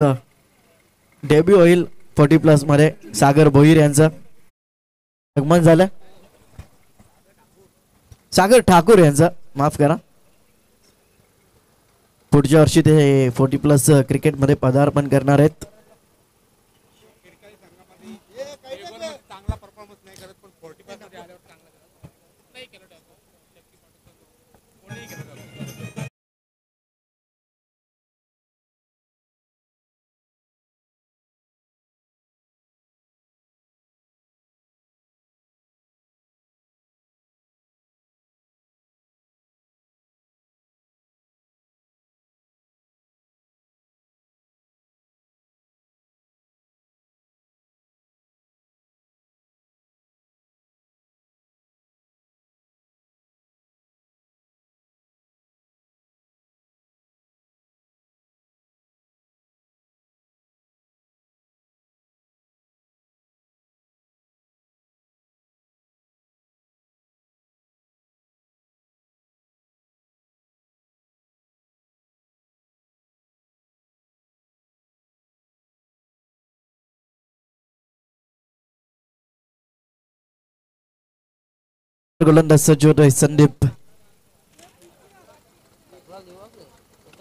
Debut होईल 40+ मध्ये सागर भोईर यांचं आगमन झालं. सागर ठाकूर यांचं माफ करा, पुढच्या वर्षी ते 40+ क्रिकेटमध्ये पदार्पण करणार आहेत. गोलंदाज सज्जोत संदीप,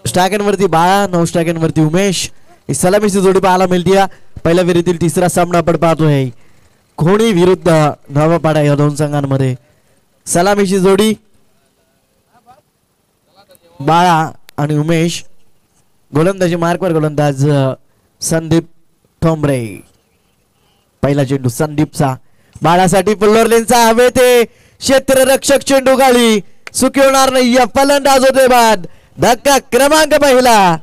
स्ट्रायकरवरती 9 स्ट्रायकरवरती उमेश. सलामीची जोडी पाहायला मिळते. पहिल्या फेरीतील तिसरा सामना आपण पाहतोय खोणी विरुद्ध नवापाडा या दोन संघांमध्ये. सलामीची जोडी बाळा आणि उमेश. गोलंदाजी मार्कवर गोलंदाज संदीप ठोंबरे. पहिला चेंडू संदीपचा, बाळासाठी फुल्लोरलेनचा हवे ते क्षेत्ररक्षक चेंडू गाडी सुखी होणार नाही. या फलंदाज होते बाद. धक्का क्रमांक पहिला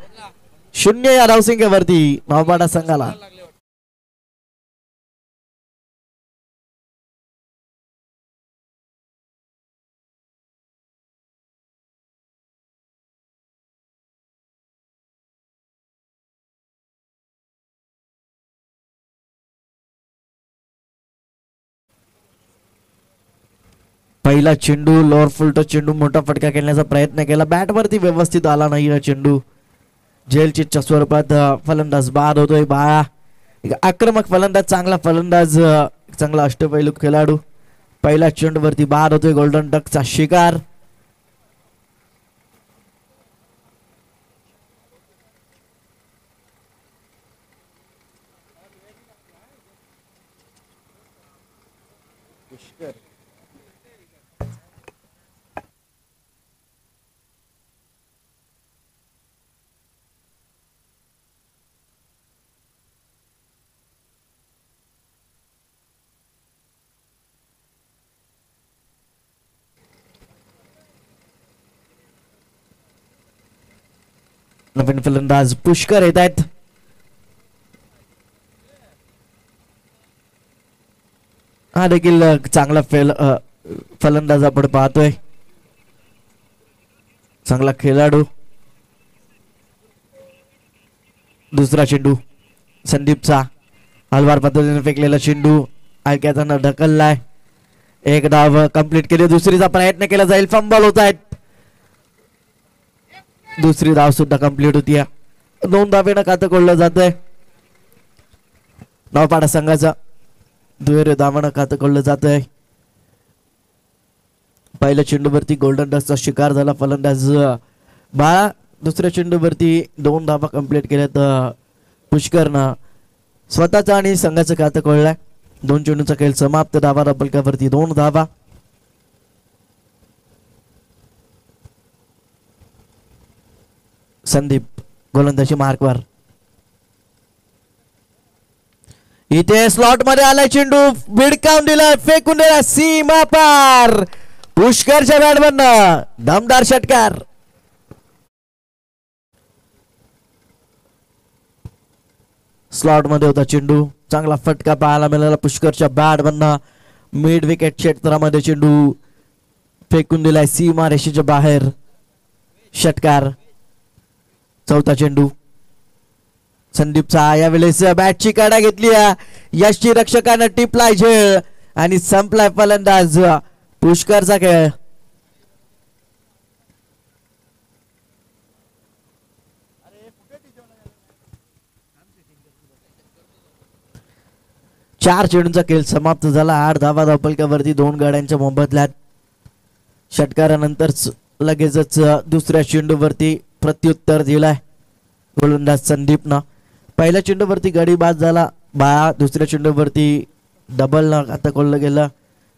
0 या धावसंख्येवरती नवापाडा संघाला. पहिला चेंडू लोअर फुलटो चेंडू मोठा फटका खेळण्याचा प्रयत्न केला, बॅट वरती व्यवस्थित आला नाही हा चेंडू. जेलच्या स्वरूपात फलंदाज बाद होतोय बाळा. आक्रमक फलंदाज, चांगला फलंदाज, चांगला अष्टपैलू खेळाडू. पहिला चेंडू वरती बाद होतोय. गोल्डन डकचा शिकार. नवीन फलंदाज पुष्कर येत आहेत. हा देखील चांगला फलंदाज आपण पाहतोय, चांगला खेळाडू. दुसरा चेंडू संदीपचा, हलवार पद्धतीने फेकलेला चेंडू ऐक्याचा ढकललाय. एक धाव कंप्लीट केली. दुसरीचा प्रयत्न केला जाईल. फंबल होत आहेत. दुसरी धाव सुद्धा कंप्लीट होती. 2 धावेनं खातं खोललं जातंय नवापाडा संघाचा. दुहेरी धावानं खातं खोललं जातंय. पहिल्या चेंडूवरती गोल्डन डस्टचा शिकार झाला फलंदाज बाळा. दुसऱ्या चेंडूवरती 2 धावा कंप्लीट केल्यात पुष्करनं. स्वतःचा आणि संघाचं खातं खोललंय. 2 चेंडूचा खेळ समाप्त. धावा फलकावरती 2 धावा. संदीप गोलंदाजी मार्कवर. इथे स्लॉट मध्ये आलाय चेंडू, भिडकावून दिला, फेकून दिला सीमा पार. पुष्करच्या बॅटमधनं दमदार षटकार. स्लॉट मध्ये होता चेंडू, चांगला फटका पाहायला मिळाला पुष्करच्या बॅटमधनं. मिड विकेट क्षेत्रामध्ये चेंडू फेकून दिलाय सीमा रेषेच्या बाहेर. षटकार. चौथा चेंडू संदीपचा. यावेळेस बॅटची काढा घेतली. यष्टी रक्षकानं टिपलाय झेल आणि संपलाय फलंदाज पुष्करचा खेळ. 4 चेंडूंचा खेळ समाप्त झाला. 8 धावा धावफलकावरती 2 गाड्यांच्या मोबदल्यात. षटकारानंतर लगेचच दुसऱ्या चेंडूवरती प्रत्युत्तर दिलाय गोलंदाज संदीपनं. पहिल्या चेंडूवरती गडी बाद झाला दुसऱ्या चेंडूवरती डबल आता कोल्लं गेलं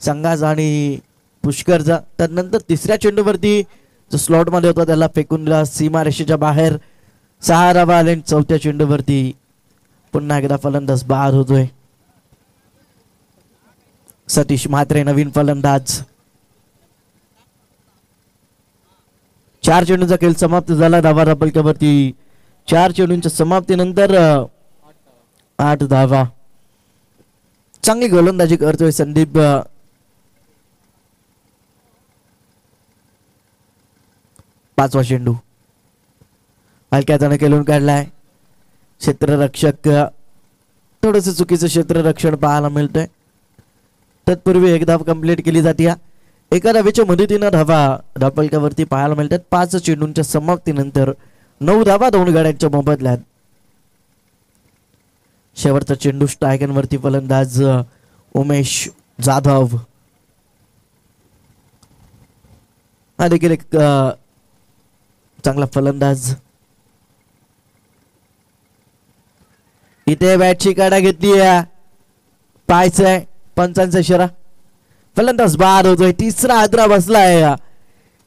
संघाज आणि पुष्करचा. त्यानंतर तिसऱ्या चेंडूवरती जो स्लॉट मध्ये होता त्याला फेकून दिला सीमारेषेच्या बाहेर. 6 धावा आले. चौथ्या चेंडूवरती पुन्हा एकदा फलंदाज बाद होतोय. सतीश म्हात्रे नवीन फलंदाज. 4 चेंडूंचा खेळ समाप्त झाला. धावा धावफलकावरती 4 चेंडूंच्या समाप्तीनंतर 8 धावा. चांगली गोलंदाजी करतोय संदीप. पाचवा चेंडू हलक्या हाताने खेळून काढलाय. क्षेत्ररक्षक थोडस चुकीचं क्षेत्ररक्षण पाहायला मिळतंय. तत्पूर्वी एक धाव कंप्लीट केली जाते. एका धावेच्या मदतीनं धावा धावफलकावरती पाहायला मिळतात. 5 चेंडूंच्या समाप्तीनंतर 9 धावा 2 गाड्यांच्या मोबदल्यात. शेवटचा चेंडू स्ट्रायकरवरती फलंदाज उमेश जाधव. हा देखील एक चांगला फलंदाज. इथे बॅटची काढा घेतली. पाहायचंय पंचांचा इशारा. फलंदाज बाद होतोय. तिसरा हादरा बसलाय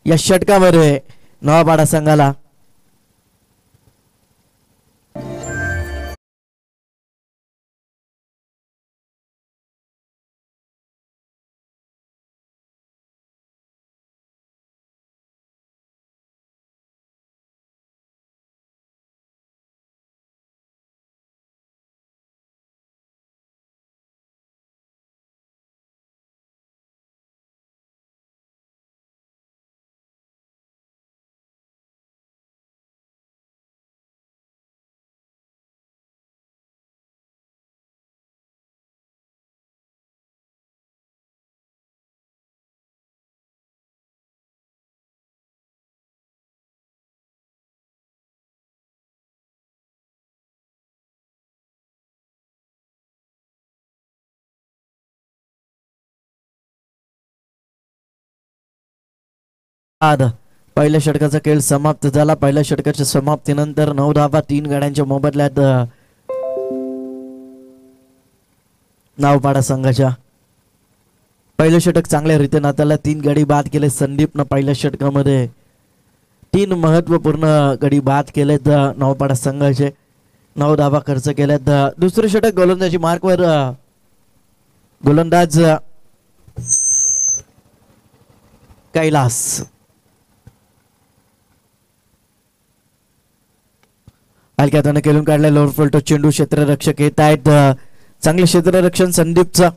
या षटकामध्ये नवापाडा संघाला. पहिल्या षटकाचा खेळ समाप्त झाला. पहिल्या षटकाच्या समाप्तीनंतर 9 धावा 3 गाड्यांच्या मोबदल्यात नवापाडा संघाच्या. पहिलं षटक चांगल्या रीतीने हाताळलं. 3 गडी बाद केले संदीपनं पहिल्या षटकामध्ये. 3 महत्वपूर्ण गडी बाद केलेत नवापाडा संघाचे. 9 धावा खर्च केल्यात. दुसरं षटक गोलंदाजी मार्कवर गोलंदाज कैलास. हलक्या हाताने खेळून काढलाय. लोअर फलटो चेंडू. क्षेत्ररक्षक येत आहेत. चांगले क्षेत्ररक्षण संदीपचं.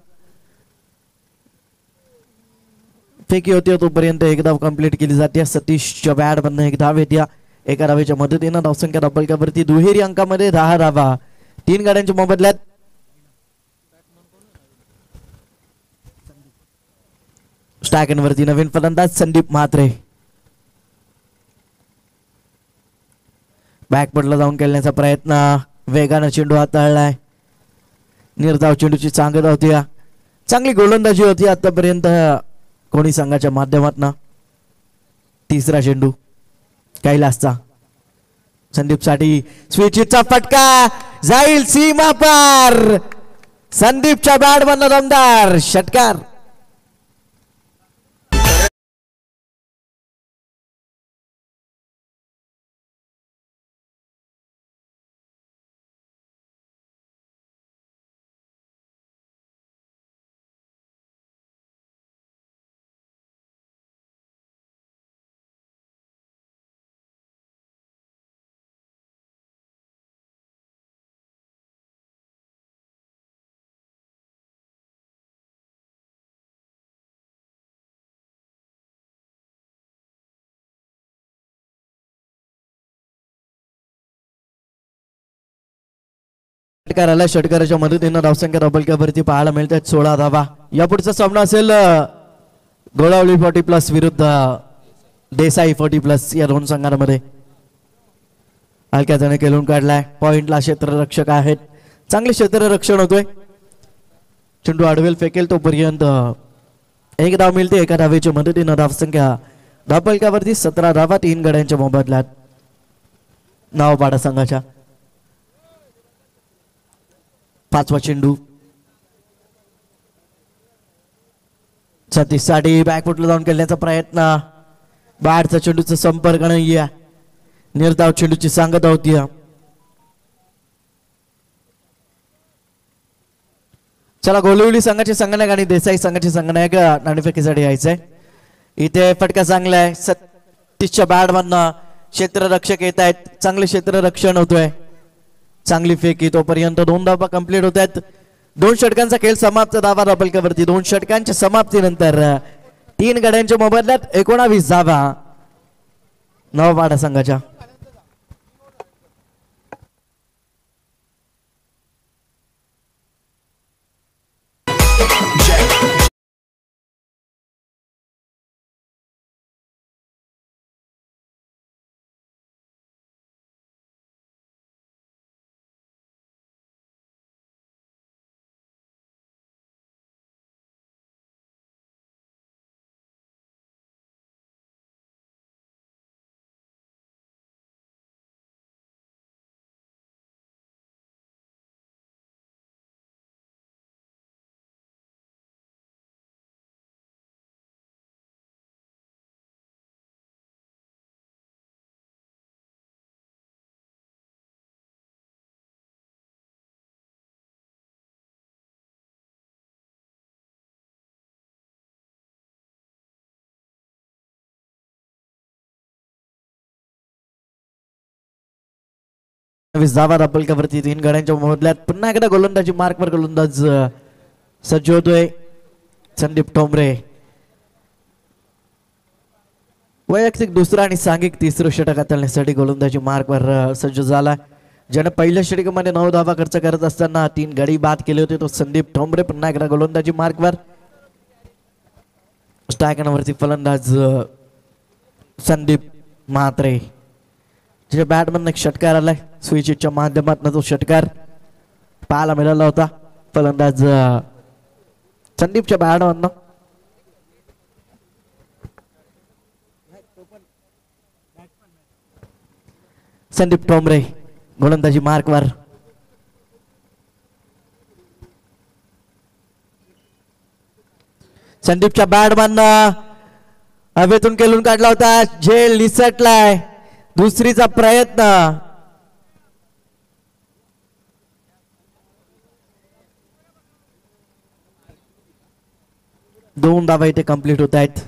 फेकी होती तोपर्यंत एक धाव कंप्लीट केली जाते. सतीशच्या बॅट बंद एक धाव येते. एका धावेच्या मदतीनं धावसंख्या धावफलकावरती दुहेरी अंकामध्ये 10 धावा 3 गाड्यांच्या मोबदल्यात. स्ट्रायकरवरती नवीन फलंदाज संदीप म्हात्रे. बॅकपडला जाऊन खेळण्याचा प्रयत्न. वेगानं चेंडू हाताळलाय. निर्धाव चेंडूची चांगल होती. चांगली गोलंदाजी होती आतापर्यंत कोणी संघाच्या माध्यमातून. तिसरा चेंडू कैलासचा. संदीप साठी स्विचचा फटका जाईल सीमा पार. संदीपच्या बॅट मधनं दमदार षटकार. षटकाराच्या मदतीनं धावसंख्या धावफलकावरती पाहायला मिळतात 16 धावा. यापुढचा सामना असेल गोळावली 40+ विरुद्ध देसाई 40+ या 2 संघांमध्ये. हलक्या हाताने खेळून काढलाय. पॉइंटला क्षेत्ररक्षक आहेत. चांगले क्षेत्ररक्षण होतोय. चेंडू आडवेल फेकेल तोपर्यंत एक धाव मिळते एका धावेच्या मदतीनं धावसंख्या धावफलकावरती 17 धावा 3 गड्यांच्या मोबदल्यात नावपाडा संघाच्या. पाचवा चेंडू सतीशसाठी बॅकफुटला जाऊन खेळण्याचा प्रयत्न. बाहेरचा चेंडूचा संपर्क नाही. निर्धाव चेंडूची सांगत होती. चला गोलिवली संघाचे संगणक आणि देसाई संघाचे संगणक नाणेफेकीसाठी यायचंय. इथे फटका चांगला आहे. 36च्या बॅटमधनं क्षेत्ररक्षक येत आहेत. चांगले क्षेत्ररक्षण होतोय. चांगली फेकी तोपर्यंत 2 धावा कंप्लीट होत आहेत. 2 षटकांचा खेळ समाप्त. धावा धावफलकावरती 2 षटकांच्या समाप्तीनंतर 3 गड्यांच्या मोबदल्यात 19 धावा नवपाडा संघाच्या. धावा धावफलकावरती 3 गड्यांच्या मोबदल्यात पुन्हा एकदा गोलंदाजी मार्कवर गोलंदाज सज्ज होतोय संदीप ठोंबरे. वैयक्तिक दुसरा आणि सांघिक तिसरं षटक हाताळण्यासाठी गोलंदाजी मार्कवर सज्ज झाला. ज्याने पहिल्या षटकामध्ये 9 धावा खर्च करत असताना 3 गडी बाद केले होते तो संदीप ठोंबरे पुन्हा एकदा गोलंदाजी मार्कवर. स्ट्रायकरवरती फलंदाज संदीप म्हात्रे. त्याच्या बॅटमधून एक षटकार आलाय. स्विचच्या माध्यमातून तो षटकार पाहायला मिळाला होता. फलंदाज संदीपच्या बॅटमधून संदीप ठोंबरे गोलंदाजी मार्कवर. संदीपच्या बॅटमधनं हवेतून केलून काढला होता. झेल निसटलाय. दुसरीचा प्रयत्न. दोन धावा इथे कंप्लीट होत आहेत.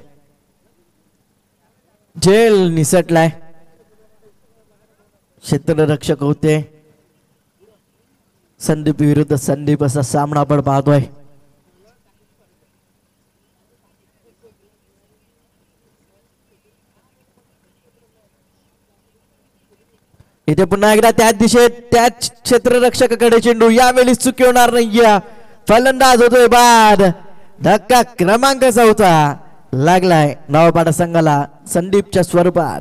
झेल निसटलाय. क्षेत्ररक्षक होते. संदीप विरुद्ध संदीप असा सामना आपण पाहतोय. इथे पुन्हा एकदा त्याच दिशेत त्याच क्षेत्ररक्षकाकडे चेंडू. यावेळी चुकी होणार नाहीये. फलंदाज होतोय बाद. धक्का क्रमांक 4 लागलाय नवपाडा संघाला संदीपच्या स्वरूपात.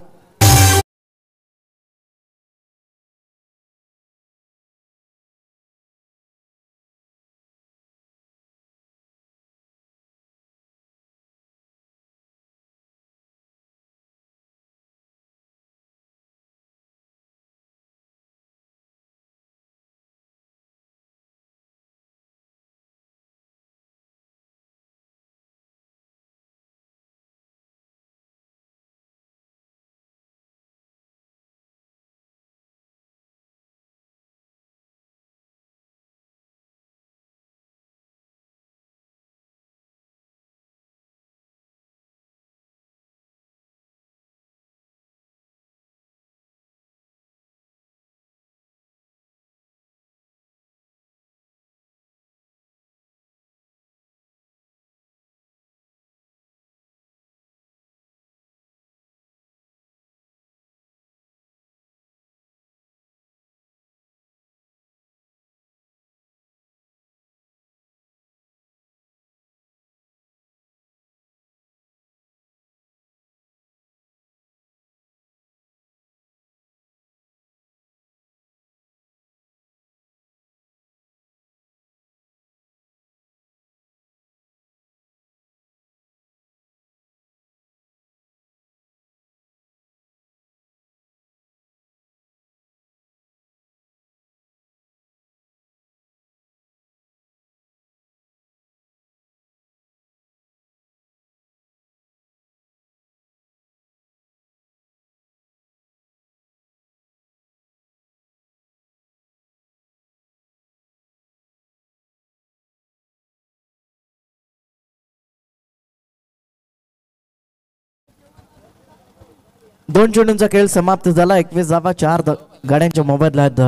दोन चेंडूंचा खेळ समाप्त झाला. 21 धावा 4 गाड्यांच्या मोबदल्यात.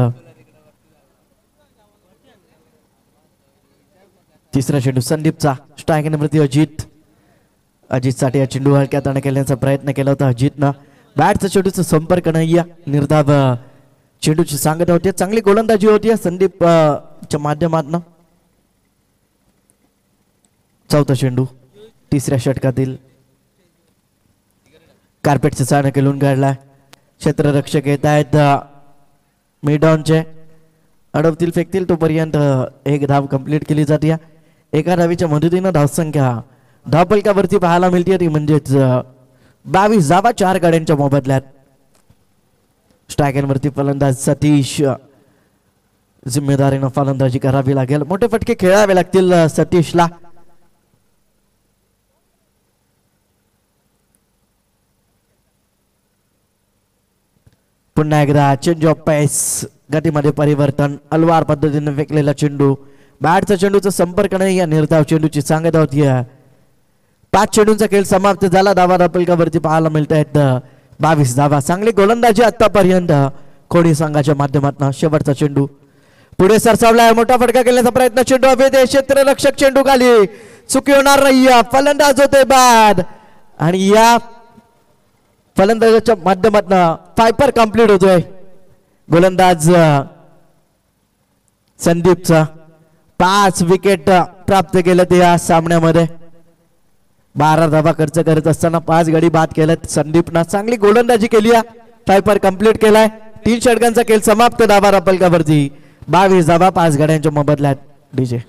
तिसरा चेंडू संदीपचा. स्ट्रायक नंबरती अजित साठी हा चेंडू हलक्यात खेळण्याचा प्रयत्न केला होता अजितनं. बॅटचा चेंडूचा संपर्क नाही. निर्धाव चेंडूची सांगत होती. चांगली गोलंदाजी होती संदीप च्या माध्यमातून. चौथा चेंडू तिसऱ्या षटकातील. कार्पेटचा सामना खेळून काढला. क्षेत्ररक्षक येत आहेत मिडॉनचे. अडवतील फेकतील तोपर्यंत एक धाव कंप्लीट केली जाते. एका धावीच्या मदतीनं धावसंख्या धावपलकावरती पाहायला मिळते ती म्हणजेच 22 धावा 4 गाड्यांच्या मोबदल्यात. स्ट्रायकरवरती फलंदाज सतीश. जिम्मेदारीनं फलंदाजी करावी लागेल. मोठे फटके खेळावे लागतील सतीशला. पुन्हा एकदा चेंज ऑफ पेस. गतीमध्ये परिवर्तन. अलवार पद्धतीने फेकलेला चेंडू. बॅटचा चेंडूचा संपर्क नाही. या निर्धाव चेंडूची सांगत होती. 5 चेंडूंचा खेळ समाप्त झाला. धावा धापलकावरती पाहायला मिळत आहेत 22 धावा. चांगली गोलंदाजी आतापर्यंत कोणी संघाच्या माध्यमातून. शेवटचा चेंडू पुढे सरसावलाय. मोठा फटका केल्याचा प्रयत्न. चेंडू हवेत. क्षेत्ररक्षक चेंडू खाली. चुकी होणार नाही. फलंदाज होते बाद आणि या फलंदाजाच्या माध्यमातून फायपर कंप्लीट होतोय. गोलंदाज संदीपचा 5 विकेट प्राप्त केलं ते या सामन्यामध्ये. 12 धावा खर्च करत असताना 5 गडी बाद केल्यात संदीपनं. चांगली गोलंदाजी केली. फायपर कंप्लीट केलाय. 3 षटकांचा खेळ समाप्त. धावा रपलकावरती 22 धावा 5 गाड्यांच्या मोबदल्यात. डीजे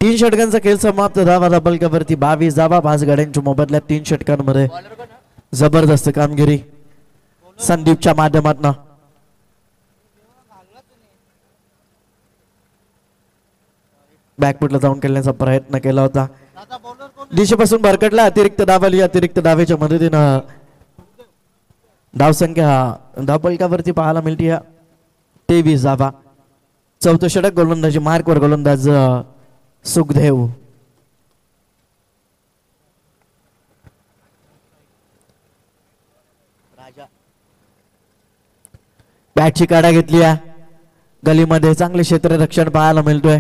तीन षटकांचा खेळ समाप्त. धावा धापलकावरती 22 धावा 5 गाड्यांच्या मोबदल्यात. 3 षटकांमध्ये जबरदस्त कामगिरी संदीपच्या माध्यमातून. बॅकफुटला जाऊन खेळण्याचा प्रयत्न केला होता. दिशेपासून भरकटला. अतिरिक्त धाव आली. अतिरिक्त धावेच्या मदतीनं धावसंख्या धापलकावरती पाहायला मिळते 23 धावा. चौथं षटक. गोलंदाजी मार्कवर गोलंदाज सुखदेव. बॅटची काढा घेतली. गलीमध्ये चांगले क्षेत्ररक्षण पाहायला मिळतोय.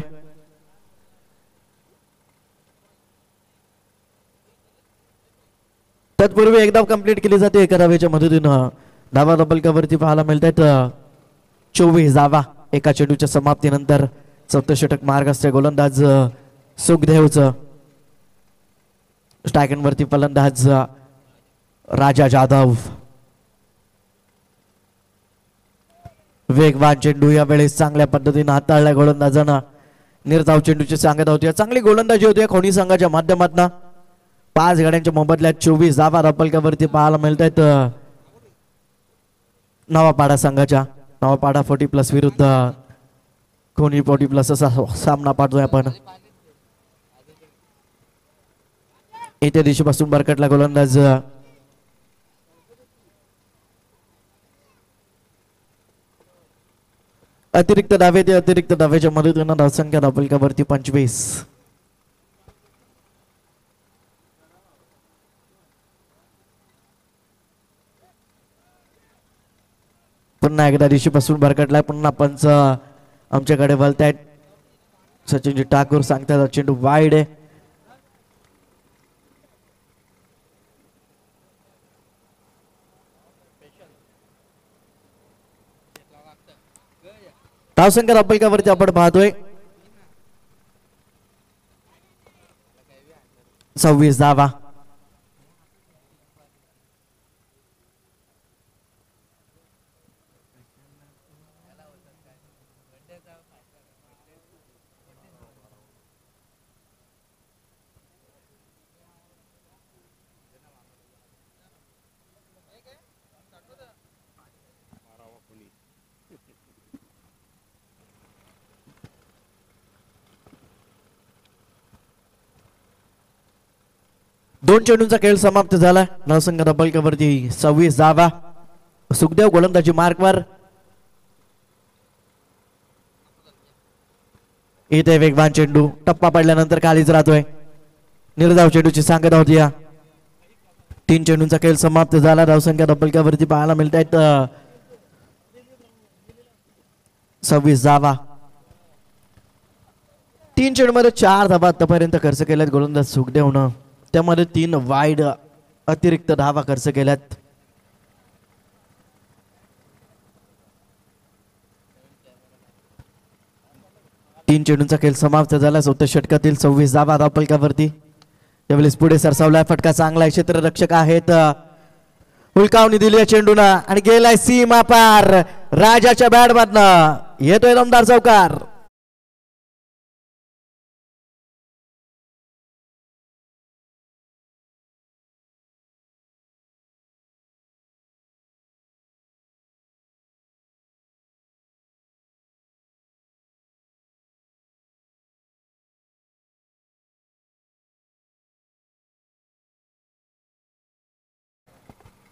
तत्पूर्वी एक धाव कंप्लीट केली जाते एका धावेच्या मदतीनं. धावा धापलकावरती पाहायला मिळतात 24 धावा. एका चेंडूच्या समाप्तीनंतर. चौथं षटक मार्ग असते गोलंदाज सुखदेवचं. स्ट्रायकरवरती फलंदाज राजा जाधव. वेगवान चेंडू या वेळेस चांगल्या पद्धतीने हाताळला गोलंदाजांना. निर्धाव चेंडूची सांगत होती. चांगली गोलंदाजी होती खोनी संघाच्या माध्यमातून. 5 गाड्यांच्या मोबदल्यात 24 धावा धापलकावरती पाहायला मिळत आहेत नवापाडा संघाच्या. नवापाडा 40+ विरुद्ध कोणी 40+ असा सामना पाहतोय आपण. येत्या दिशेपासून बरकटला गोलंदाज अतिरिक्त धावे. ते अतिरिक्त धावेच्या मदतीनं धावसंख्या धापलकावरती 25. पुन्हा एकदा दिशेपासून भरकटलाय. पुन्हा पंच आमच्याकडे वळतायत. सचिनजी ठाकूर सांगतात चेंडू वाईड आहे. धावसंख्या रब्बलकावरती आपण पाहतोय 26 धावा. दोन चेंडूंचा खेळ समाप्त झाला. नवसंघ रब्बलकावरती 26 धावा. सुखदेव गोलंदाजी मार्कवर. इथे वेगवान चेंडू टप्पा पडल्यानंतर खालीच राहतोय. निर्धाव चेंडूची सांगत होती. 3 चेंडूंचा खेळ समाप्त झाला. धावसंख्या रब्बलकावरती पाहायला मिळत आहेत 26 धावा. 3 चेंडूमध्ये 4 धावा आतापर्यंत खर्च केल्यात गोलंदाज सुखदेवनं. त्यामध्ये 3 वाईड अतिरिक्त धावा खर्च केल्यात. तीन चेंडूंचा खेळ समाप्त झाला. 4थ्या षटकातील 26 धावा धावपलकावरती. त्यावेळेस पुढे सरसावलाय फटका चांगला. क्षेत्ररक्षक आहेत. हुलकावणी दिली आहे चेंडूना आणि गेलाय सीमा पार. राजाच्या बॅट मधनं येतोय दमदार चौकार.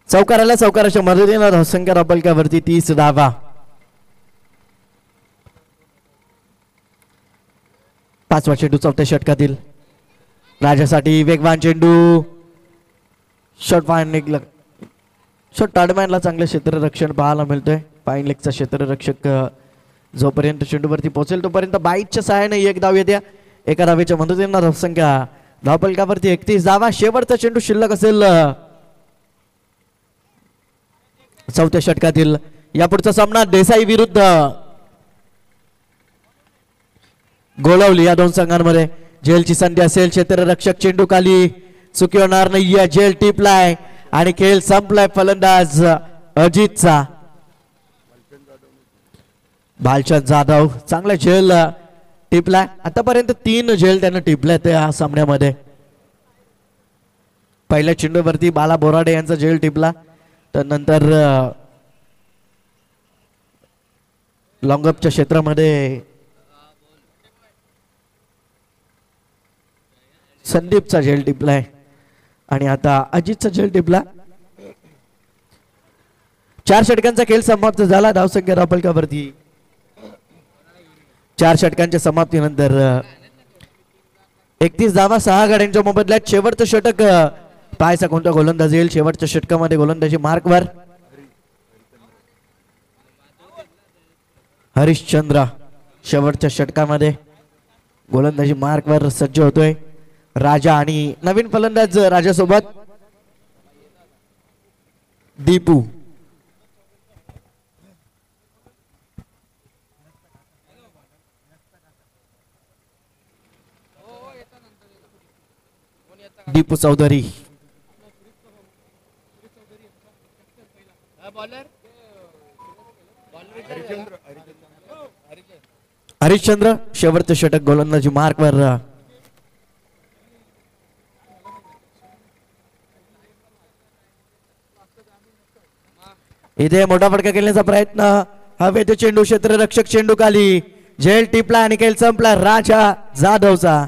चौकाराला चौकाराच्या मदतीनं धावसंख्या रब्बलकावरती 30 धावा. पाचवा चेंडू 4थ्या षटकातील. राजासाठी वेगवान चेंडू. शॉट फाईन निघलं. शॉट टाडमॅनला चांगलं क्षेत्ररक्षण पाहायला मिळतंय. पाईन लेगचा क्षेत्ररक्षक जोपर्यंत चेंडूवरती पोहोचेल तोपर्यंत बाईटच्या सहाय्याने एक धाव येते. एका धावेच्या मदतीनं धावसंख्या धावपलकावरती 31 धावा. शेवटचा चेंडू शिल्लक असेल 4थ्या षटकातील. यापुढचा सामना देसाई विरुद्ध गोलावली या दोन संघांमध्ये. जेलची संधी असेल. क्षेत्ररक्षक चेंडू खाली चुकी होणार नाहीये. जेल टिपलाय आणि खेळ संपलाय. फलंदाज अजितचा. भालचंद जाधव चांगला झेल टिपलाय. आतापर्यंत 3 झेल त्यानं टिपलाय त्या सामन्यामध्ये. पहिल्या चेंडूवरती बाला बोराडे यांचा झेल टिपला. तर नंतर लॉंगअपच्या क्षेत्रामध्ये संदीपचा झेल टिपलाय आणि आता अजितचा झेल टिपला. 4 षटकांचा खेळ समाप्त झाला. धावसंख्या धावपलकावरती 4 षटकांच्या समाप्तीनंतर 31 धावा 6 गाड्यांच्या मोबदल्यात. शेवटचं षटक पाहायचा कोणता गोलंदाज येईल. शेवटच्या षटकामध्ये गोलंदाजी मार्कवर हरिश्चंद्र. शेवटच्या षटकामध्ये गोलंदाजी मार्कवर सज्ज होतोय. राजा आणि नवीन फलंदाज राजासोबत दीपू. दीपू चौधरी. हरिश्चंद्र शेवटचं षटक गोलंदाजी मार्कवर. इथे मोठा फटका खेळण्याचा प्रयत्न. हवेत चेंडू. क्षेत्ररक्षक चेंडू खाली. झेल टिपला आणि खेळ संपला राजा जाधवचा.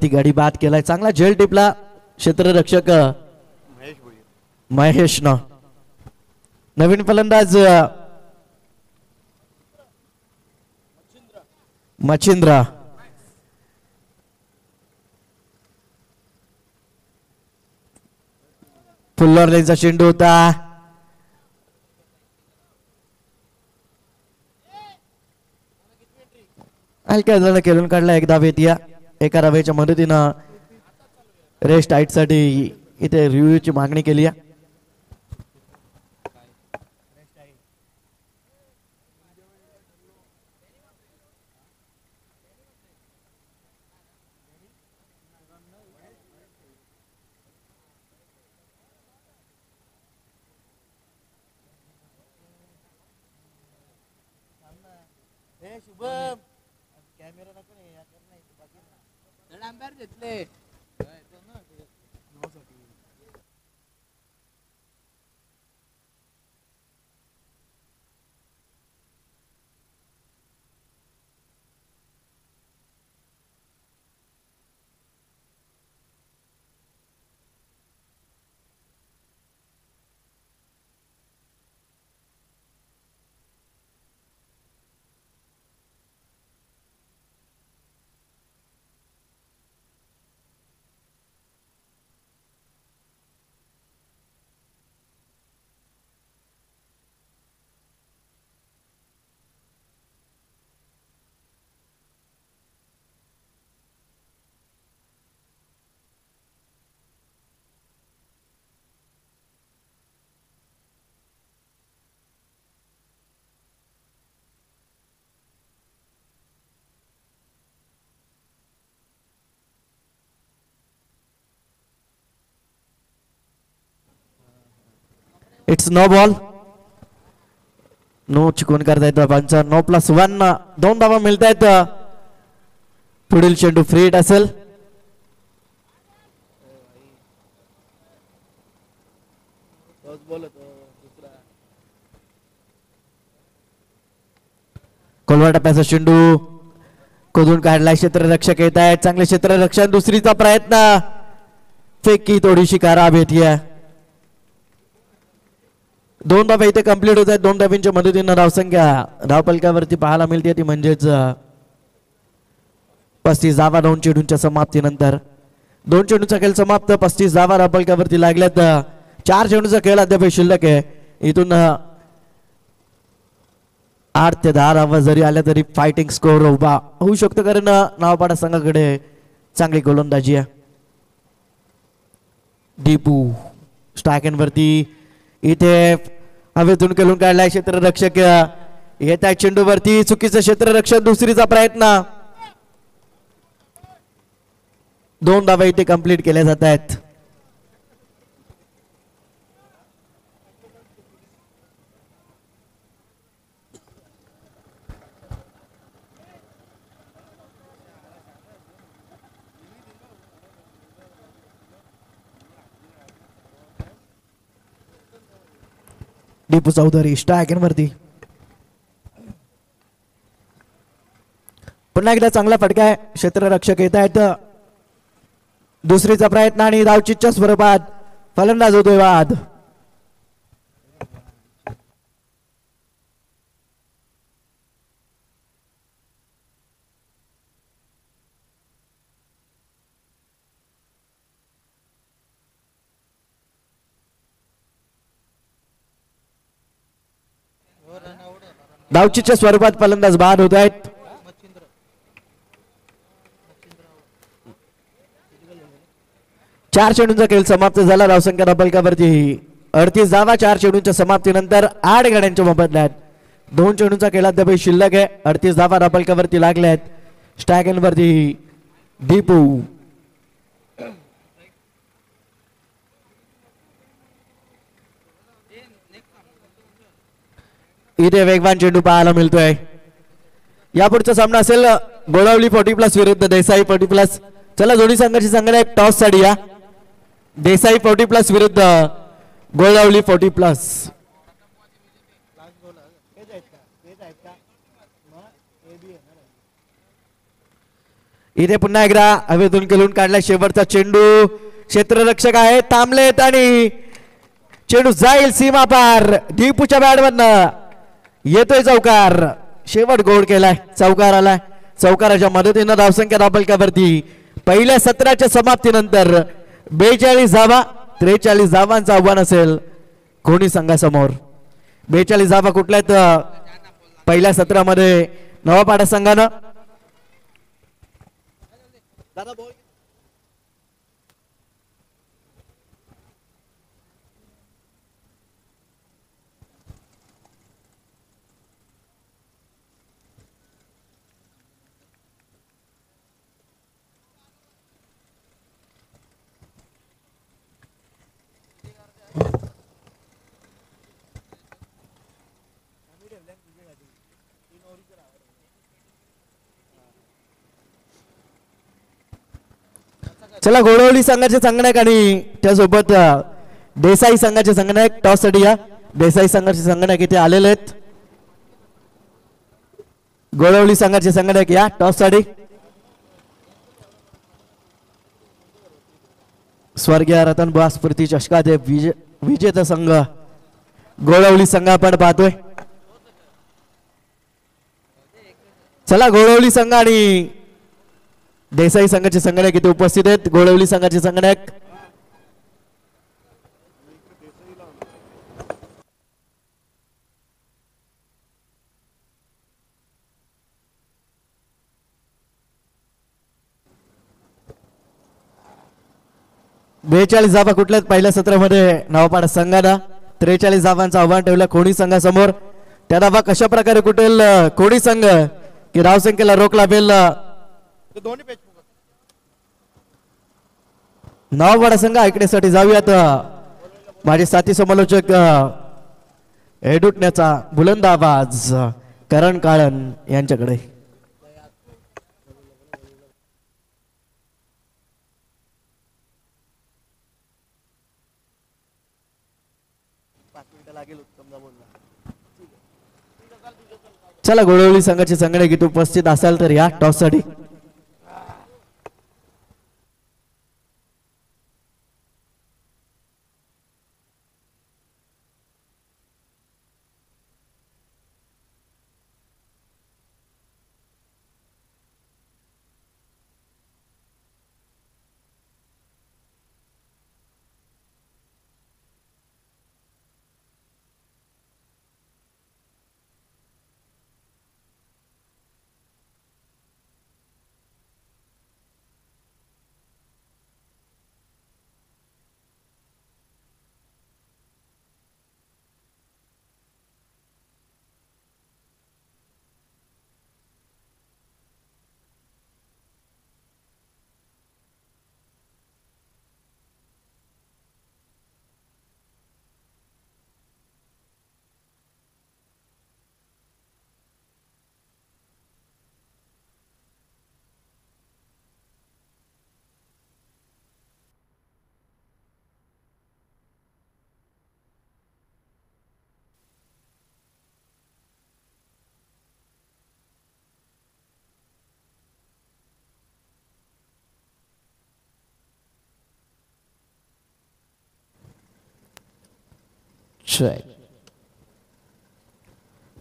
ती गाडी बाद केलाय. चांगला झेल टिपला क्षेत्ररक्षक महेश न. नवीन फलंदाज मच्छिंद्र. फुल्लर लेनचा चेंडू होता. हलक्या जण खेळून काढला एक धाव येते. एका धावेच्या मदतीनं रेस्ट हाईट साठी इथे रिव्ह्यूची मागणी केली आहे. It's no ball. नो चिकून करता येतो पंच. 9+1 2 धावा मिळत आहेत. पुढील चेंडू फ्री हिट असेल. कोलवा टप्प्याचा चेंडू खोदून काढला. क्षेत्ररक्षक येत आहेत. चांगले क्षेत्ररक्षण. दुसरीचा प्रयत्न. फेकी थोडीशी खराब येते. 2 धावा इथे कंप्लीट होत आहेत. 2 धावांच्या मदतीनं धावसंख्या धावपलकावरती पाहायला मिळते ती म्हणजेच 35 धावा 2 चेंडूंच्या समाप्तीनंतर. 2 चेंडूचा खेळ समाप्त. 35 धावा धावपलकावरती लागल्यात. 4 चेंडूचा खेळ अद्याप शिल्लक आहे. इथून 8 ते 10 धावा जरी आल्या तरी फायटिंग स्कोर उभा होऊ शकतो कारण नावपाडा संघाकडे चांगली गोलंदाजी आहे. दीपू स्ट्रायकनवरती इथे हवेतून खेळून काढलाय. क्षेत्ररक्षक येत आहे चेंडूवरती. चुकीचं क्षेत्ररक्षण. दुसरीचा प्रयत्न. 2 धावा इथे कंप्लीट केल्या जात आहेत. दीपू चौधरी स्ट्रायकरवरती. पुन्हा एकदा चांगला फटका आहे. क्षेत्ररक्षक येत आहेत. दुसरीचा प्रयत्न आणि धावचीच्या स्वरूपात फलंदाज होतोय बाद. धावचीच्या स्वरूपात फलंदाज बाद होत आहेत. चार चेंडूंचा खेळ समाप्त झाला. धावसंख्या धावपलकावरती 38 धावा 4 चेंडूंच्या समाप्तीनंतर 8 गाड्यांच्या मोबदल्यात. 2 चेंडूंचा खेळ अद्याप शिल्लक आहे. 38 धावा धावपलकावरती लागल्यात. स्ट्रायकनवरती दीपू. इथे वेगवान चेंडू पाहायला मिळतोय. यापुढचा सामना असेल गोळावली 40+ विरुद्ध देसाई 40+. चला जोडी संघाची संघाला एक टॉस साठी या. देसाई 40+ विरुद्ध गोळावली 40+. इथे पुन्हा एकदा हवेतून खेळून काढला शेवटचा चेंडू. क्षेत्ररक्षक आहे थांबलेत आणि चेंडू जाईल सीमा पार. दीपूच्या बॅटमधनं येतोय चौकार. शेवट गोड केलाय, चौकार आलाय. चौकाराच्या मदतीनं धावसंख्या दाबलक्यावरती पहिल्या सत्राच्या समाप्तीनंतर 42 धावा. 43 धावांचं आव्हान असेल कोणी संघासमोर. 42 धावा कुठल्यात पहिल्या सत्रामध्ये नवापाडा संघानं. चला गोळवली संघाचे संगणक आणि त्यासोबत देसाई संघाचे संगणक टॉस साठी या. देसाई संघाचे संगणक इथे आलेले आहेत. गोळवली संघाचे संगणक या टॉस साठी. स्वर्गीय रतनबुवा स्फूर्ती चषकाचे विजेता संघ गोळवली संघ आपण पाहतोय. चला गोळवली संघ आणि देसाई संघाचे संगणक इथे उपस्थित आहेत. गोळवली संघाचे संगणक बेचाळीस धावा कुठल्याच पहिल्या सत्रामध्ये नवापाडा संघाला 43 धावांचं आव्हान ठेवलं कोणी संघासमोर. त्या धावा कशा प्रकारे कुठेल कोणी संघ की धावसंख्येला रोख लाभेल नवापाडा संघ ऐकण्यासाठी जाऊयात. माझे साथी समालोचक एडुटण्याचा बुलंद आवाज करण काळन यांच्याकडे. चला गोळवली संघाचे संगणक इथे उपस्थित असाल तर या टॉस साठी.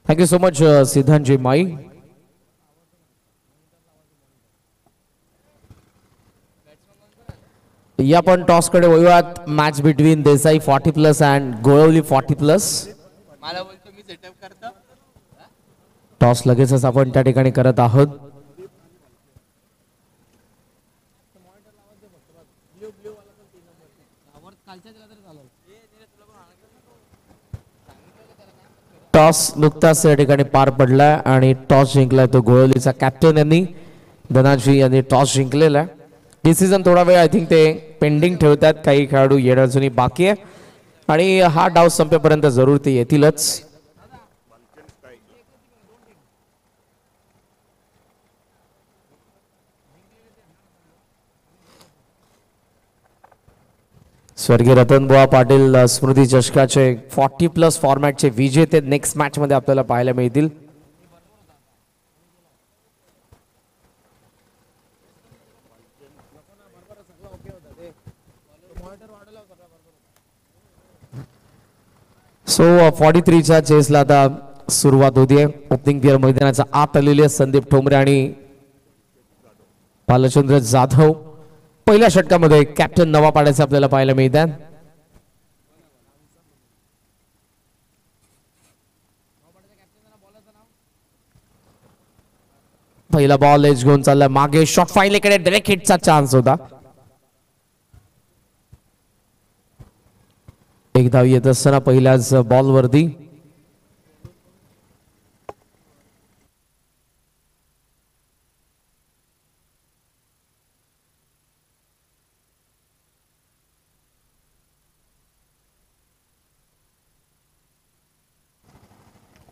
Thank you so much, Siddhanji Mai. या पण टॉस कडे वळूयात. Match between Desai 40+ and Golwali 40+. मला बोलतो मी सेटअप करतो. टॉस लगेचच आपण त्या ठिकाणी करत आहोत. टॉस नुकताच या ठिकाणी पार पडलाय आणि टॉस जिंकलाय तो गोळवलीचा कॅप्टन यांनी. धनाजी यांनी टॉस जिंकलेला आहे. डिसिजन थोडा वेळ आय थिंक ते पेंडिंग ठेवतात. काही खेळाडू येणं अजूनही बाकी आहे आणि हा डाव संपेपर्यंत जरूर ते येतीलच. स्वर्गीय रतनबुवा पाटील स्मृती चषकाचे 40+ फॉर्मॅटचे विजेते नेक्स्ट मॅच मध्ये आपल्याला पाहायला मिळतील. सो 43च्या चेसला आता सुरुवात होतीये. ओपनिंग पेअर मैदानाचा आत आलेले संदीप ठोंबरे आणि भालचंद्र जाधव. पहिल्या षटकामध्ये कॅप्टन नवापाड्याचे आपल्याला पाहायला मिळतात. पहिला बॉल एज घेऊन चाललाय मागे. शॉट फाईनलीकडे डायरेक्ट हिटचा चान्स होता. एक धाव येत असताना पहिल्याच बॉलवरती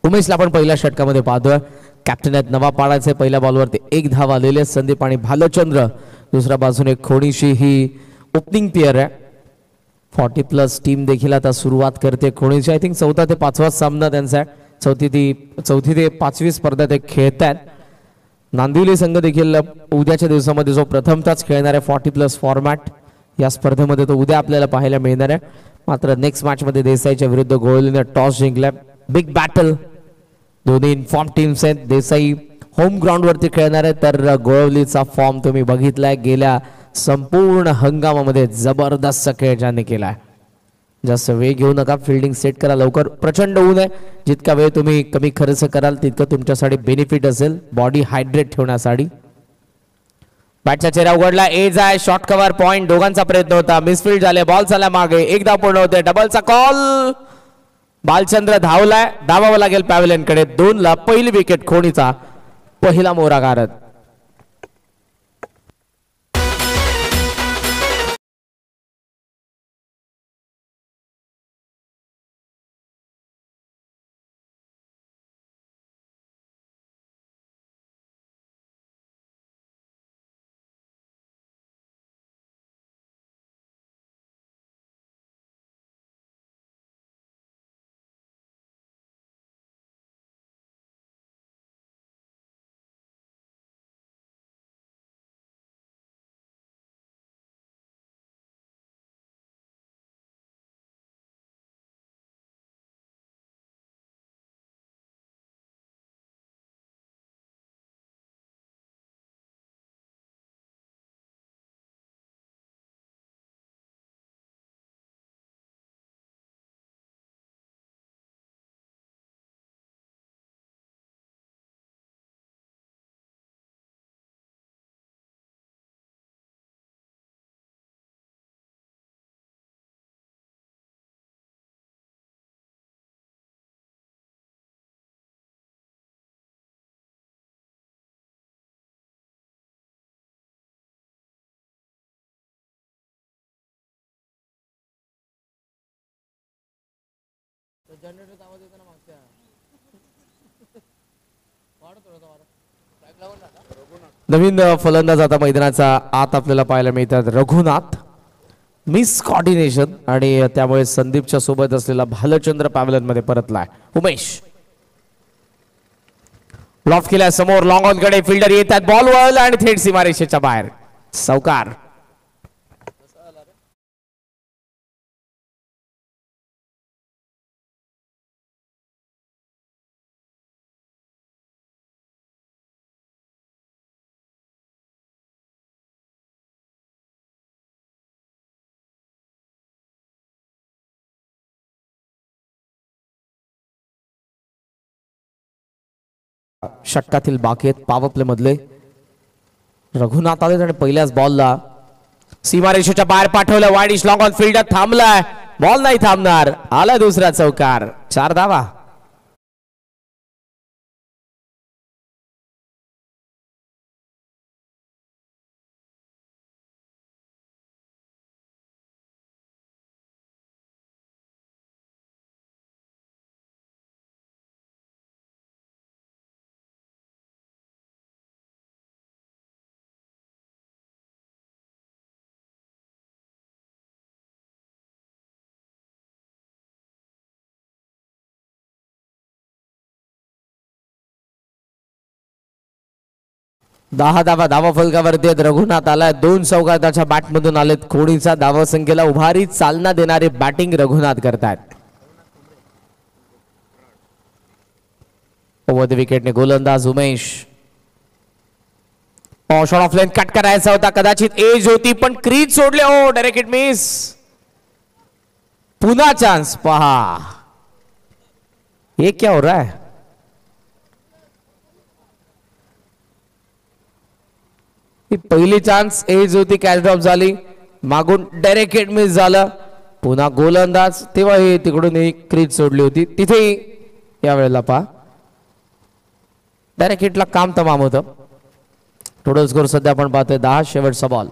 उमेशला आपण पहिल्या षटकामध्ये पाहतोय. कॅप्टन आहेत नवापाडाचे. पहिल्या बॉलवरती एक धाव आलेले संदीप आणि भालचंद्र. दुसऱ्या बाजूने खोणीशी ही ओपनिंग पेअर आहे. 40+ टीम देखील आता सुरुवात करते. खोणीची आय थिंक 4था ते 5वा सामना त्यांचा आहे. चौथी ते 5वी स्पर्धा ते खेळतात. नांदिवली संघ देखील उद्याच्या दिवसामध्ये जो प्रथमताच खेळणार आहे 40+ फॉर्मॅट या स्पर्धेमध्ये तो उद्या आपल्याला पाहायला मिळणार आहे. मात्र नेक्स्ट मॅच मध्ये देसाईच्या विरुद्ध गोळवलीने टॉस जिंकलाय. Big battle. दोन्ही इन्फॉर्म टीम्स आहेत. देसाई होम ग्राउंड वरती खेळणार आहे तर गोळवलीचा फॉर्म तुम्ही बघितलाय. गेल्या संपूर्ण हंगामामध्ये जबरदस्त खेळ ज्याने केलाय. जास्त वेळ घेऊ नका. फिल्डिंग सेट करा लवकर. प्रचंड ऊन आहे. जितका वेळ तुम्ही कमी खर्च कराल तितकं तुमच्यासाठी बेनिफिट असेल बॉडी हायड्रेट ठेवण्यासाठी. बॅटचा चेहरा उघडला. एज आहे. शॉर्ट कव्हर पॉइंट दोघांचा प्रयत्न होता. मिसफिल्ड झाले. बॉल चालला मागे. एक धाव पूर्ण होते. डबलचा कॉल. बालचंद्र धावलाय. धावावं लागेल पॅव्हलियन कडे. 2ला पहिली विकेट खोणीचा. पहिला मोरा गारद. नवीन फलंदाज आता मैदानाचा आत आपल्याला पाहायला मिळतात. रघुनाथ. मिस कॉर्डिनेशन आणि त्यामुळे संदीपच्या सोबत असलेला भालचंद्र पॅव्हलियन मध्ये परतलाय. उमेश लॉफ केल्या समोर. लॉंग ऑन कडे फिल्डर येतात. बॉलवर आणि थेट सीमारेषेच्या बाहेर. सावकार. षटकातील बाकी आहेत पॉवर प्ले मधले. रघुनाथ आले आणि पहिल्याच बॉलला सीमारेषेच्या बाहेर पाठवलं. वाईडिश लॉंग ऑन फिल्डर थांबलाय. बॉल नाही थांबणार. आला दुसरा चौकार. 4 धावा. 10 धावा धावा फलकावरती आहेत. रघुनाथ आलाय. 2 चौकार त्याच्या बॅटमधून आलेत. खोडीचा धावा संख्येला उभारी चालना देणारी बॅटिंग रघुनाथ करतायत. ओव्हर द विकेटने गोलंदाज Umesh. Shot of length cut करायचा होता. कदाचित एज होती पण क्रीज सोडले. ओ डायरेक्ट हिट मिस. पुन्हा चान्स पहा. ये क्या हो रहा है. ही पहिली चान्स एज होती. कॅच ड्रॉप झाली. मागून डायरेक्ट हिट मिस झालं. पुन्हा गोलंदाज. तेव्हा हे तिकडून एक क्रीज सोडली होती. तिथेही यावेळेला पहा डायरेक्ट हिटला काम तमाम होतं. थोडं स्कोर सध्या आपण पाहतोय 10. शेवटचा बॉल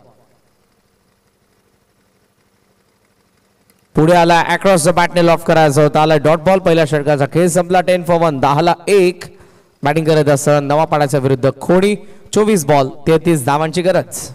पुढे आला. अक्रॉस द बॅटने लॉफ करायचा होता. आला डॉट बॉल. पहिल्या षटकाचा खेळ संपला. 10 for 1. 10 1. बॅटिंग करत असताना नवापाड्याच्या विरुद्ध खोडी. 24 बॉल 33 धावांची गरज.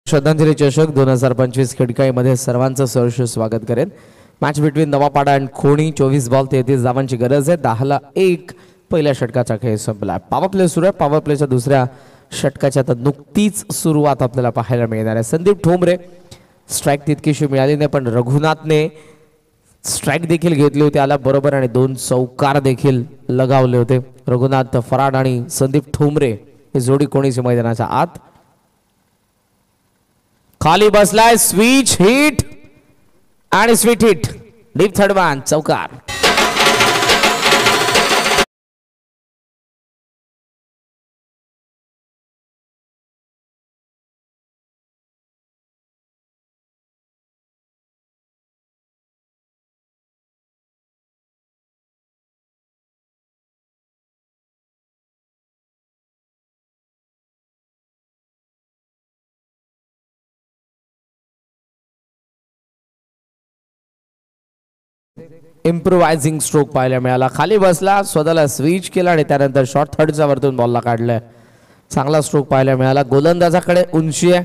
श्रद्धांजली चषक 2025 खडकाईमध्ये सर्वांचं सहर्ष स्वागत करेन. मॅच बिटवीन नवापाडा आणि खोणी. 24 बॉल 33 धावांची गरज आहे. 10 1. पहिल्या षटकाचा खेळ संपला. पॉवर प्ले सुरू आहे. पॉवर प्लेच्या दुसऱ्या षटकाच्या आता नुकतीच सुरुवात आपल्याला पाहायला मिळणार आहे. संदीप ठोंबरे स्ट्राईक तितकीशी मिळाली नाही पण रघुनाथने स्ट्राईक देखील घेतली होती. आला बरोबर आणि 2 चौकार देखील लगावले होते. रघुनाथ फराड आणि संदीप ठोंबरे हे जोडी कोणीच मैदानाच्या आत. खाली बसलाय. स्विच हिट आणि sweet hit. Deep third one चौकार. इम्प्रोवायझिंग स्ट्रोक पाहायला मिळाला. खाली बसला. स्वतःला स्विच केला आणि त्यानंतर शॉर्ट थर्डच्या वरतून बॉलला काढलाय. चांगला स्ट्रोक पाहायला मिळाला. गोलंदाजाकडे उंची आहे.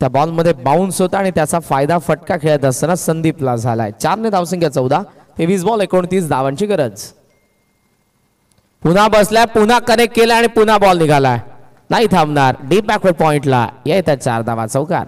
त्या बॉलमध्ये बाउन्स होता आणि त्याचा फायदा फटका खेळत असताना संदीपला झालाय. 4 ने धावसंख्या 14. 23 बॉल 29 धावांची गरज. पुन्हा बसलाय. पुन्हा कनेक्ट केला आणि पुन्हा बॉल निघालाय. नाही थांबणार. डीप बॅकवर्ड पॉइंटला येतात 4 धावा चौकार.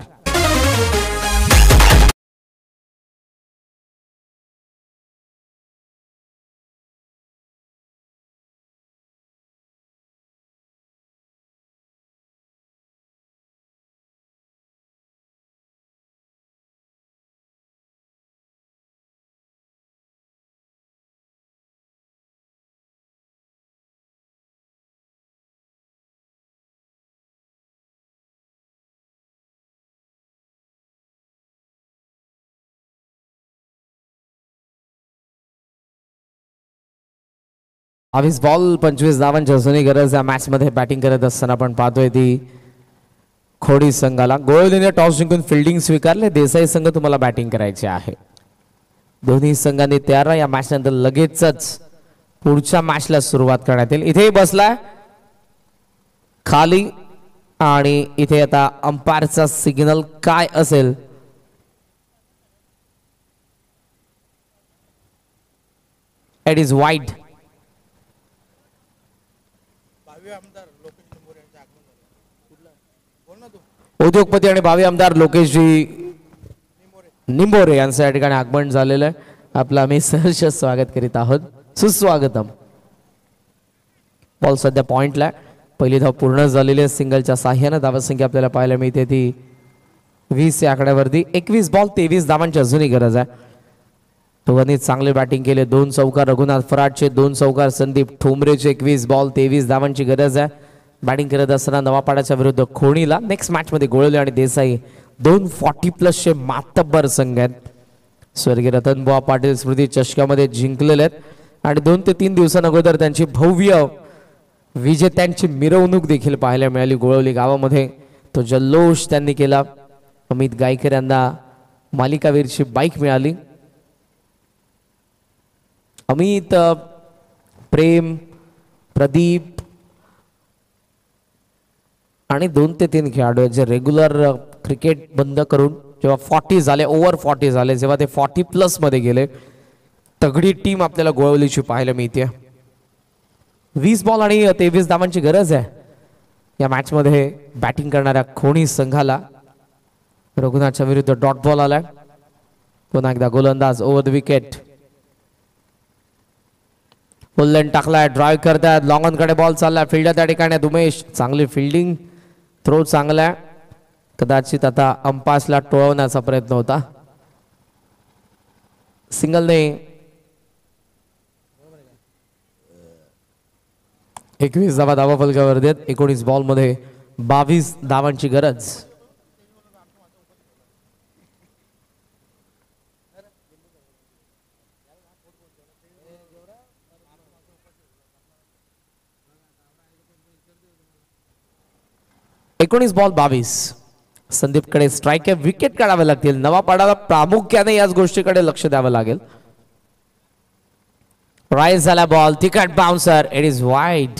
बावीस बॉल 25 धावांची अजूनही गरज या मॅच मध्ये. बॅटिंग करत असताना आपण पाहतोय ती खोडी संघाला. गोयलीने टॉस जिंकून फिल्डिंग स्वीकारले. देसाई संघ तुम्हाला बॅटिंग करायची आहे. दोन्ही संघांनी तयार या मॅच नंतर लगेचच पुढच्या मॅचला सुरुवात करण्यात येईल. इथेही बसलाय खाली आणि इथे आता अंपायरचा सिग्नल काय असेल. It is wide. उद्योगपती आणि भावी आमदार लोकेशजी निंबोरे यांचं या ठिकाणी आगमन झालेलं आहे. आपलं आम्ही सहर्ष स्वागत करीत आहोत. सुस्वागतम. बॉल सध्या पॉइंटला. पहिली धाव पूर्ण झालेली आहे. सिंगलच्या साह्यानं धावसंख्या आपल्याला पाहायला मिळते ती 20 या आकड्यावरती. 21 बॉल 23 धावांची अजूनही गरज आहे. दोघांनी चांगले बॅटिंग केले. 2 चौकार रघुनाथ फराटचे, 2 चौकार संदीप ठोंबरेचे. 21 बॉल 23 धावांची गरज आहे. बॅटिंग करत असताना नवापाड्याच्या विरुद्ध खोणीला. नेक्स्ट मॅच मध्ये गोळवले आणि देसाई 240+ मातब्बर संघ आहेत. स्वर्गीय रतनबुवा पाटील स्मृती चषकामध्ये जिंकलेले आहेत आणि 2 ते 3 दिवसांअगोदर त्यांची भव्य विजेत्यांची मिरवणूक देखील पाहायला मिळाली गोळवली गावामध्ये. तो जल्लोष त्यांनी केला. अमित गायकर यांना मालिकावीरची बाईक मिळाली. अमित, प्रेम, प्रदीप आणि 2 ते 3 खेळाडू आहेत जे रेग्युलर क्रिकेट बंद करून जेव्हा 40 झाले, ओव्हर 40 झाले, जेव्हा ते 40+ मध्ये गेले, तगडी टीम आपल्याला गोळवलीची पाहायला मिळते. 20 बॉल आणि 23 धावांची गरज आहे या मॅच मध्ये बॅटिंग करणाऱ्या खोणी संघाला. रघुनाथच्या विरुद्ध डॉट बॉल आलाय. पुन्हा एकदा गोलंदाज ओव्हर द विकेट. फुल टाकलाय. ड्राईव्ह करतायत. लॉंग ऑन कडे बॉल चाललाय. फिल्डर त्या ठिकाणी उमेश. चांगली फिल्डिंग. थ्रो चांगला. कदाचित आता अंपासला टोळवण्याचा प्रयत्न होता. सिंगलने 21 धावा धावा फलकावर देत. 19 बॉल मध्ये 22 धावांची गरज. एकोणीस बॉल 22. संदीपकडे स्ट्राईक आहे. विकेट काढावे लागतील. नवापाडाला प्रामुख्याने याच गोष्टीकडे लक्ष द्यावं लागेल. राईज झाला बॉल. तिकट bouncer. It is wide.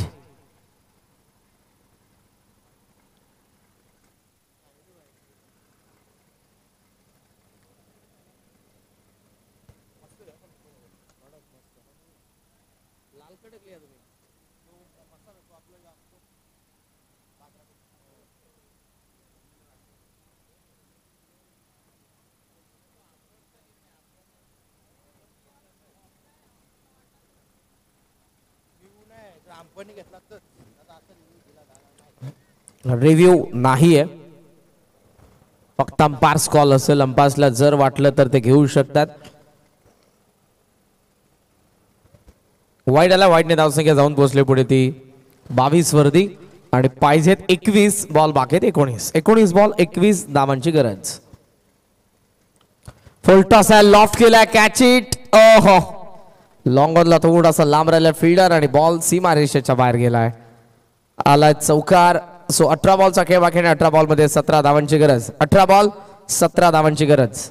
Review नाही आहे. फक्त अंपायर्स कॉल असेल. अंपायर्सला जर वाटलं तर ते घेऊ शकतात. वाईड आला. वाईडने धावसंख्या जाऊन पोहोचले पुढे ती 22 वरती आणि पाहिजेत 21 बॉल बाकी आहेत. 19 बॉल 21 धावांची गरज. फुल टॉस आहे. लॉफ्ट केलाय. Catch it. ओहो, लॉंग ऑनला थोडासा लांब राहिला फिल्डर आणि बॉल सीमा रेषेच्या बाहेर गेलाय. आलाय चौकार. सो 18 बॉलचा खेळ बाकी आहे. 18 बॉल मध्ये 17 धावांची गरज. 18 बॉल 17 धावांची गरज.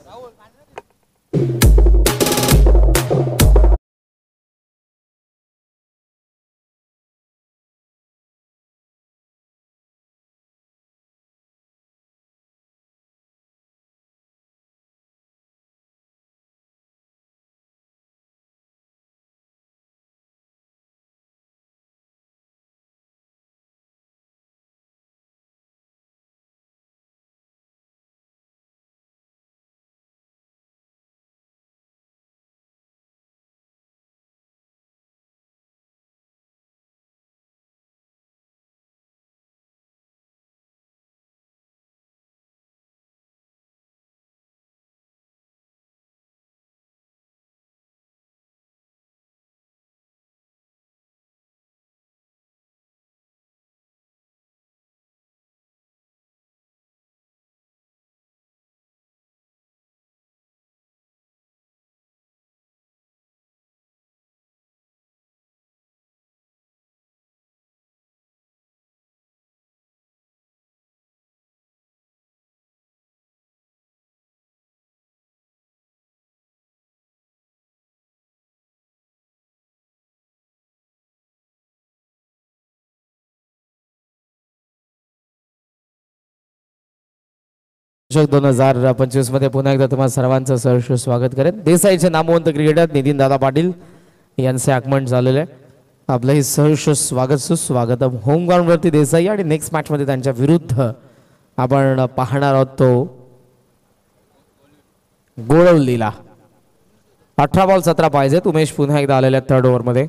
चषक 2025 मध्ये पुन्हा एकदा तुम्हाला सर्वांचं सहर्ष स्वागत करेन. देसाईचे नामवंत क्रिकेटर नितीन दादा पाटील यांचे आगमन झालेले आहे. आपलंही सहर्ष स्वागत सुस्वागतम. होम ग्राउंड वरती देसाई आणि नेक्स्ट मॅच मध्ये त्यांच्या विरुद्ध आपण पाहणार आहोत तो गोळवलीला. 18 बॉल 17 पाहिजेत. उमेश पुन्हा एकदा आलेल्या थर्ड ओव्हरमध्ये.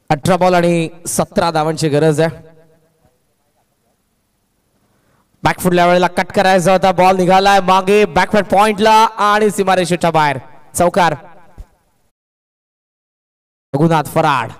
अठरा बॉल आणि 17 धावांची गरज आहे. बॅकफुटल्या वेळेला कट करायचा होता. बॉल निघालाय मागे बॅकफुट पॉइंटला आणि सीमारेषेच्या बाहेर चौकार. रघुनाथ फराड.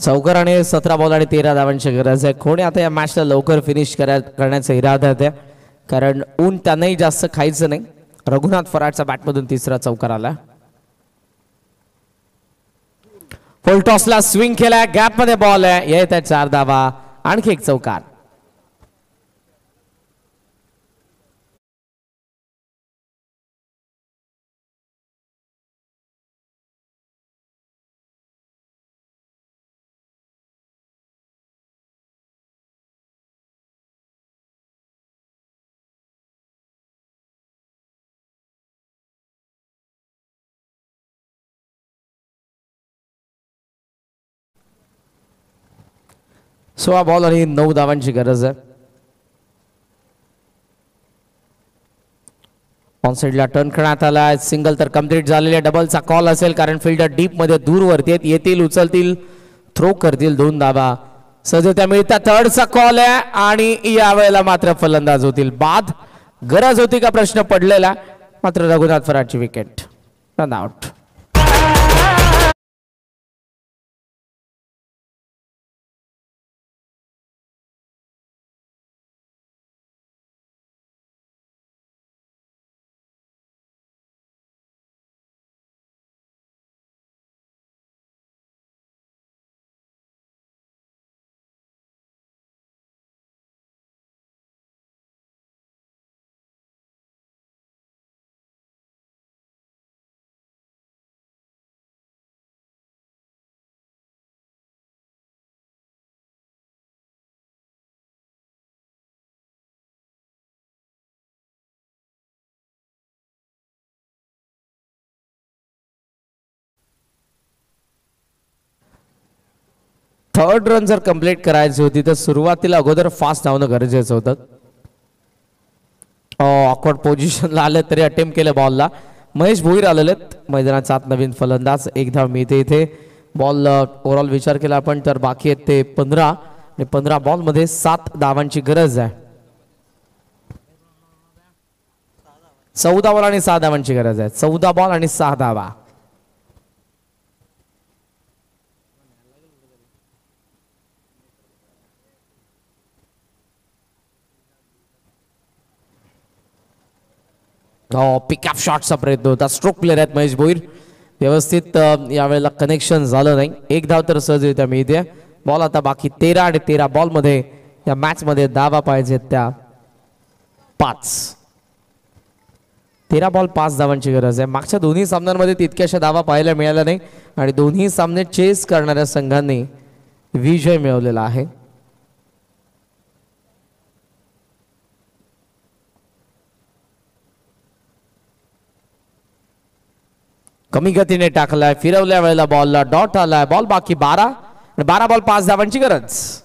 चौकार आणि 17 बॉल आणि 13 धावांची गरज आहे. कोणी आता या मॅचला लवकर फिनिश करण्याचा इरादा आहे, कारण ऊन त्यांनाही जास्त खायचं नाही. रघुनाथ फराडचा बॅटमधून तिसरा चौकार आला. फुल टॉसला स्विंग केलाय. गॅप मध्ये बॉल आहे. येत आहे 4 धावा. आणखी एक चौकार. सोळा बॉल आणि 9 धावांची गरज आहे. ऑन साइडला टर्न करण्यात आला. सिंगल तर कम्प्लीट झालेले. डबलचा कॉल असेल, कारण फिल्डर डीप मध्ये दूर वरती येतील, उचलतील, थ्रो करतील. 2 धावा सहजरित्या मिळतात. थर्डचा कॉल आहे आणि यावेळेला मात्र फलंदाज होतील बाद. गरज होती का प्रश्न पडलेला, मात्र रघुनाथ फराडची wicket. Run out. Third run जर कंप्लीट करायची होती तर सुरुवातीला अगोदर फास्ट धावणं गरजेचं होतं. ऑकवर्ड पोझिशनला आले तरी अटेम्प्ट केलं बॉलला. महेश भोईर आलेलेत मैदानाचा आत. नवीन फलंदाज. 1 धाव मिळते इथे. बॉल ओव्हरऑल विचार केला आपण तर बाकी आहेत ते 15 आणि 15 बॉल मध्ये 7 धावांची गरज आहे. 14 बॉल आणि 6 धावांची गरज आहे. 14 बॉल आणि 6 धावा. पिकअप शॉटचा प्रयत्न होता. स्ट्रोक प्लेअर आहेत महेश भोईर. व्यवस्थित यावेळेला कनेक्शन झालं नाही. 1 धाव तर सहजरित्या मिळते. बॉल आता बाकी 13 आणि 13 बॉल मध्ये या मॅच मध्ये धावा पाहिजेत त्या 5. 13 बॉल 5 धावांची गरज आहे. मागच्या दोन्ही सामन्यांमध्ये तितक्याशा धावा पाहायला मिळाल्या नाही आणि दोन्ही सामने चेस करणाऱ्या संघांनी विजय मिळवलेला आहे. कमी गतीने टाकलाय. फिरवल्या वेळेला बॉलला डॉट आलाय. बॉल बाकी 12 बॉल 5 धावांची गरज.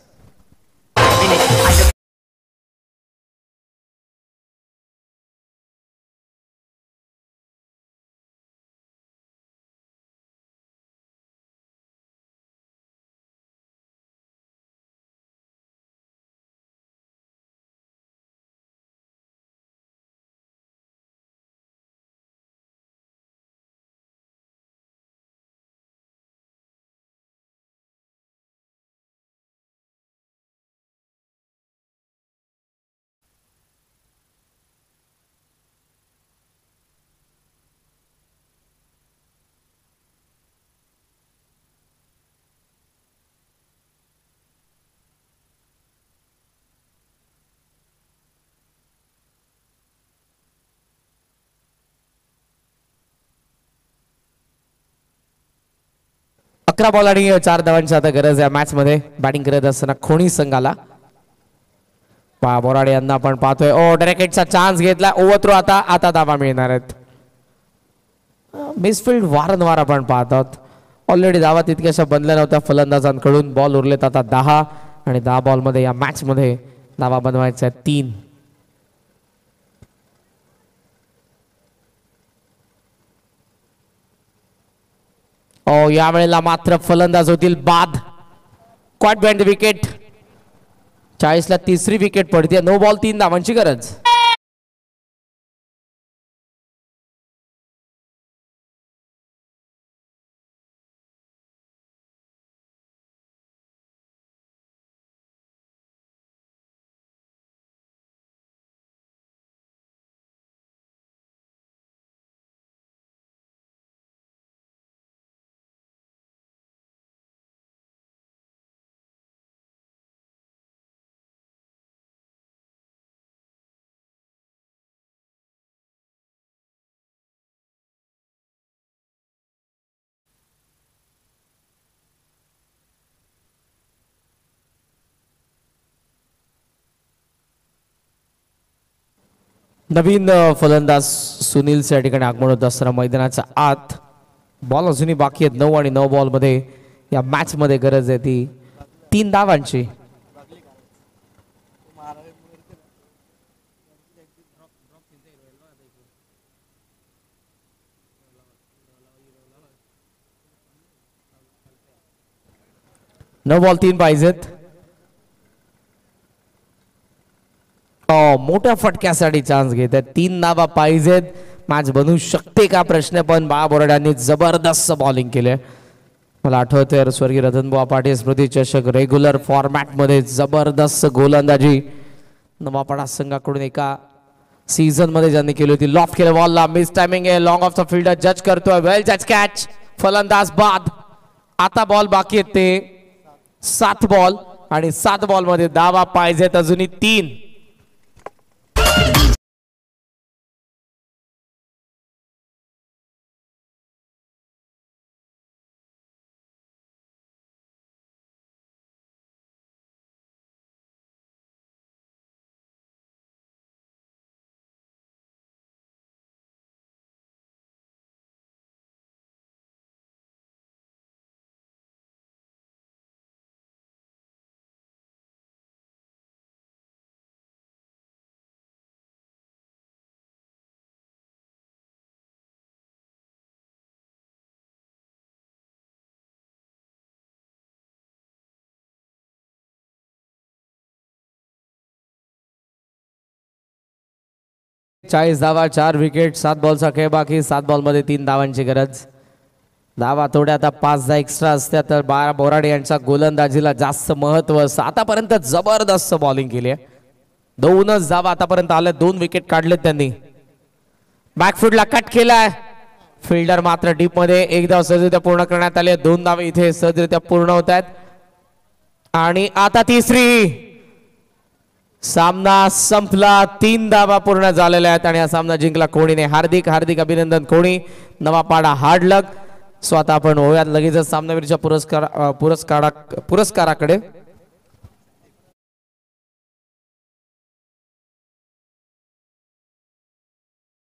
11 बॉल आणि 4 धावांची आता गरज आहे मॅच मध्ये बॅटिंग करत असताना खोणी संघाला. बोराडे यांना आपण पाहतोय. ओ डायरेक्टचा चान्स घेतला. ओव्हर आता धावा मिळणार आहेत. मिसफिल्ड वारंवार आपण पाहत आहोत. ऑलरेडी धावा तितक्याशा बनल्या नव्हत्या फलंदाजांकडून. बॉल उरलेत आता 10 आणि 10 बॉल मध्ये या मॅच मध्ये धावा बनवायच्या 3. यावेळेला मात्र फलंदाज होतील बाद. क्वाट बिहाइंड द विकेट. 40 ला तिसरी विकेट पडते. 9 बॉल 3 धावांची गरज. नवीन फलंदाज सुनील या ठिकाणी आगमन होत असताना मैदानाच्या आत. बॉल अजूनही बाकी आहेत. 9 आणि 9 बॉल मध्ये या मॅच मध्ये गरज आहे ती 3 धावांची. नऊ बॉल 3 पाहिजेत. मोठ्या फटक्यासाठी चान्स घेत आहेत. 3 धावा पाहिजेत. मॅच बनवू शकते का प्रश्न, पण बोराड्यांनी जबरदस्त बॉलिंग केले. मला आठवतंय स्वर्गीय रतनबुवा पाटील स्मृती चषक रेग्युलर फॉर्मॅट मध्ये जबरदस्त गोलंदाजी नवापाडा संघाकडून एका सीझन मध्ये ज्यांनी केली होती. लॉफ्ट केलं बॉलला. मिस टायमिंग आहे. लॉंग ऑफ द फील्डर जज करतोय. वेल जज कॅच. फलंदाज बाद. आता बॉल बाकी आहेत ते 7 बॉल आणि 7 बॉल मध्ये धावा पाहिजेत अजूनही 3. चाळीस धावा 4 विकेट 7 बॉलचा खेळ बाकी. 7 बॉल मध्ये 3 धावांची गरज. धावा थोड्या आता 5-10 एक्स्ट्रा असत्या तर बोराडे यांच्या गोलंदाजीला जास्त महत्व असतं. आतापर्यंत जबरदस्त बॉलिंग केली आहे. 2च धावा आतापर्यंत आल्या. 2 विकेट काढलेत त्यांनी. बॅकफुटला कट केलाय. फिल्डर मात्र डीप मध्ये. 1 धाव सहजरित्या पूर्ण करण्यात आले. 2 धावे इथे सहजरित्या पूर्ण होत आहेत आणि आता तिसरी. सामना संपला. 3 धावा पूर्ण झालेल्या आहेत आणि हा सामना जिंकला कोणीने. हार्दिक अभिनंदन कोणी. Navapada hard luck. स्वतः आपण होऊयात लगेचच सामनावीरच्या पुरस्काराकडे.